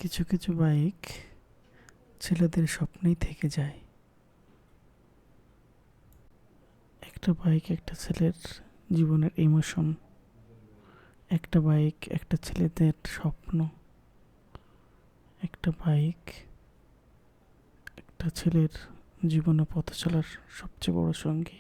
কিছু কিছু বাইক ছেলেদের স্বপ্নেই থেকে যায়। একটা বাইক একটা ছেলের জীবনের ইমোশন, একটা বাইক একটা ছেলেদের স্বপ্ন, একটা বাইক একটা ছেলের জীবনে পথ চলার সবচেয়ে বড় সঙ্গী।